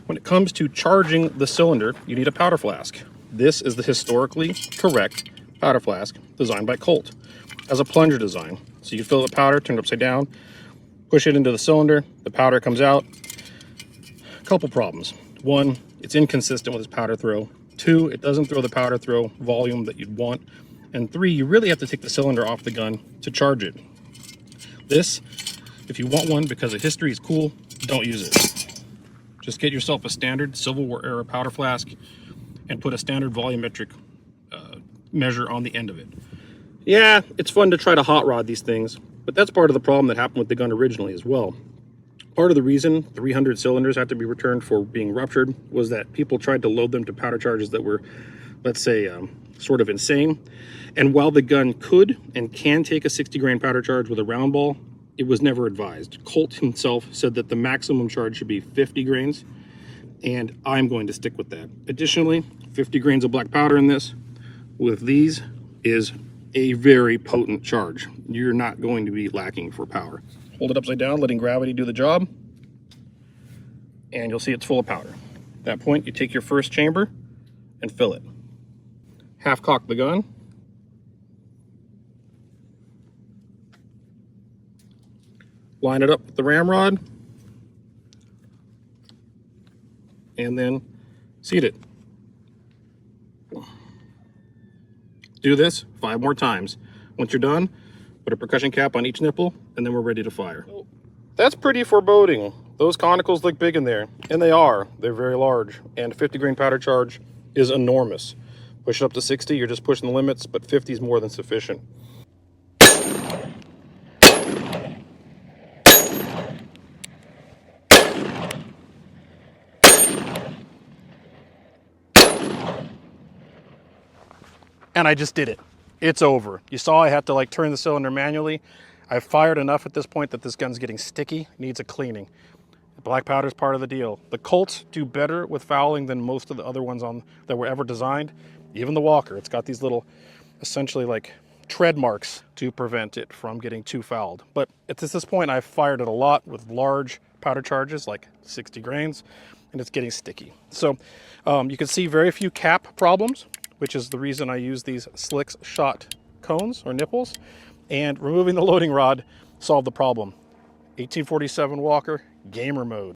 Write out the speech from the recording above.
When it comes to charging the cylinder, you need a powder flask. This is the historically correct powder flask designed by Colt as a plunger design. So you fill it with powder, turn it upside down, push it into the cylinder, the powder comes out. A couple problems. One, it's inconsistent with its powder throw. Two, it doesn't throw the powder throw volume that you'd want. And three, you really have to take the cylinder off the gun to charge it. This, if you want one because the history is cool, don't use it. Just get yourself a standard Civil War era powder flask and put a standard volumetric measure on the end of it. Yeah, it's fun to try to hot rod these things, but that's part of the problem that happened with the gun originally as well. Part of the reason 300 cylinders had to be returned for being ruptured was that people tried to load them to powder charges that were, let's say, sort of insane. And while the gun could and can take a 60 grain powder charge with a round ball, it was never advised. Colt himself said that the maximum charge should be 50 grains, and I'm going to stick with that. Additionally, 50 grains of black powder in this with these is a very potent charge. You're not going to be lacking for power. Hold it upside down, letting gravity do the job, and you'll see it's full of powder. At that point, you take your first chamber and fill it. Half cock the gun. Line it up with the ramrod, and then seat it. Do this 5 more times. Once you're done, put a percussion cap on each nipple, and then we're ready to fire. That's pretty foreboding. Those conicals look big in there, and they are. They're very large, and 50 grain powder charge is enormous. Push it up to 60, you're just pushing the limits, but 50 is more than sufficient. And I just did it. It's over. You saw I had to like turn the cylinder manually. I've fired enough at this point that this gun's getting sticky, needs a cleaning. The black powder is part of the deal. The Colts do better with fouling than most of the other ones that were ever designed. Even the Walker, it's got these little, essentially like tread marks to prevent it from getting too fouled. But at this point, I've fired it a lot with large powder charges, like 60 grains, and it's getting sticky. So you can see very few cap problems, which is the reason I use these slicks shot cones or nipples, and removing the loading rod solved the problem. 1847 Walker, gamer mode.